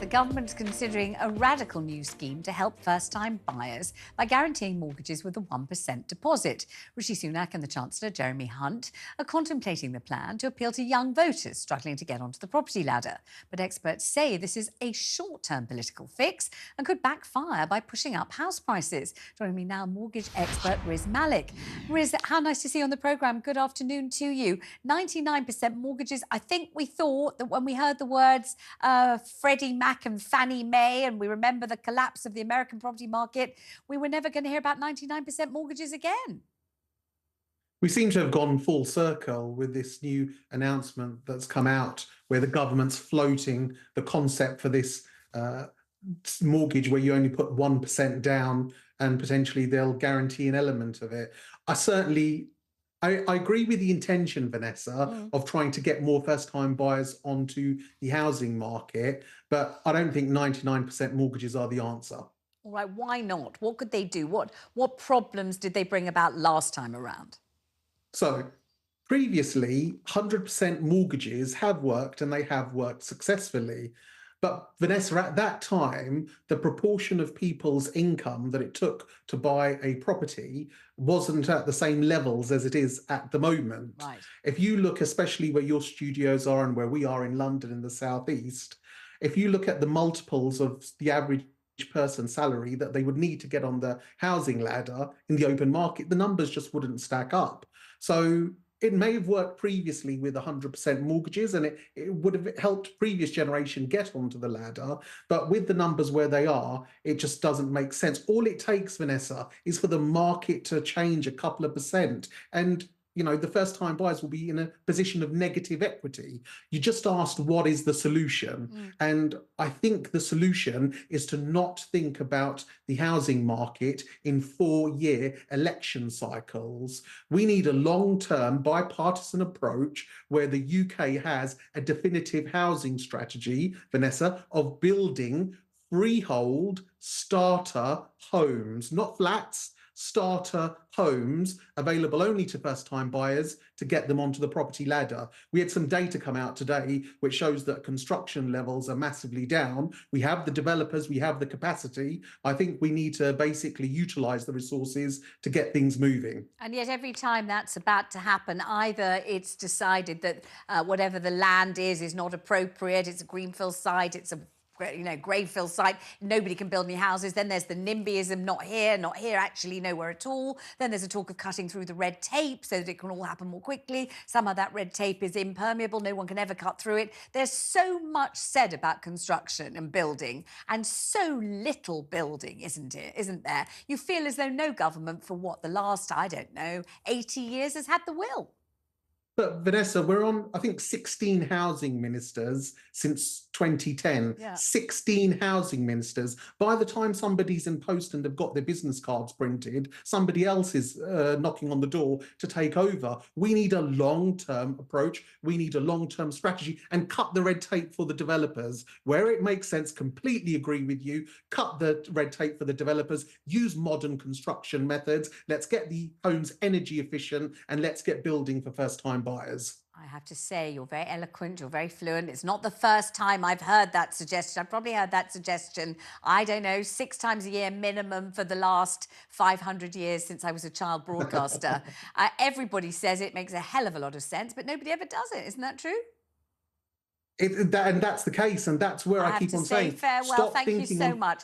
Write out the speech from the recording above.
The government is considering a radical new scheme to help first-time buyers by guaranteeing mortgages with a 1% deposit. Rishi Sunak and the Chancellor, Jeremy Hunt, are contemplating the plan to appeal to young voters struggling to get onto the property ladder. But experts say this is a short-term political fix and could backfire by pushing up house prices. Joining me now, mortgage expert Riz Malik. Riz, how nice to see you on the programme. Good afternoon to you. 99% mortgages. I think we thought that when we heard the words Freddie Mac and Fannie Mae, and we remember the collapse of the American property market, we were never going to hear about 99% mortgages again. We seem to have gone full circle with this new announcement that's come out where the government's floating the concept for this mortgage where you only put 1% down and potentially they'll guarantee an element of it. I agree with the intention, Vanessa, of trying to get more first-time buyers onto the housing market, but I don't think 99% mortgages are the answer. All right, why not? What could they do? What problems did they bring about last time around? So previously, 100% mortgages have worked and they have worked successfully. But Vanessa, at that time, the proportion of people's income that it took to buy a property wasn't at the same levels as it is at the moment. Right. If you look, especially where your studios are and where we are in London in the southeast, if you look at the multiples of the average person's salary that they would need to get on the housing ladder in the open market, the numbers just wouldn't stack up. So it may have worked previously with 100% mortgages and it would have helped previous generation get onto the ladder. But with the numbers where they are, it just doesn't make sense. All it takes, Vanessa, is for the market to change a couple of percent. And you know, the first-time buyers will be in a position of negative equity. You just asked, what is the solution? And I think the solution is to not think about the housing market in 4-year election cycles. We need a long-term bipartisan approach where the UK has a definitive housing strategy, Vanessa, of building freehold starter homes, not flats, starter homes available only to first-time buyers to get them onto the property ladder. We had some data come out today which shows that construction levels are massively down. We have the developers, we have the capacity. I think we need to basically utilise the resources to get things moving. And yet every time that's about to happen, either it's decided that whatever the land is not appropriate, it's a greenfield site, it's a Gravefield site, nobody can build any houses. Then there's the NIMBYism, not here, actually nowhere at all. Then there's a talk of cutting through the red tape so that it can all happen more quickly. Some of that red tape is impermeable, no one can ever cut through it. There's so much said about construction and building and so little building, isn't there? You feel as though no government for the last, 80 years has had the will. But Vanessa, we're on, I think, 16 housing ministers since 2010. Yeah. 16 housing ministers. By the time somebody's in post and have got their business cards printed, somebody else is knocking on the door to take over. We need a long-term approach. We need a long-term strategy and cut the red tape for the developers. Where it makes sense, completely agree with you. Cut the red tape for the developers. Use modern construction methods. Let's get the homes energy efficient and let's get building for first-time buyers. I have to say, you're very eloquent, you're very fluent. It's not the first time I've heard that suggestion. I've probably heard that suggestion, 6 times a year minimum for the last 500 years since I was a child broadcaster. Everybody says it makes a hell of a lot of sense, but nobody ever does it. Isn't that true? And that's the case, and that's where I keep on saying, farewell. Thank you so much.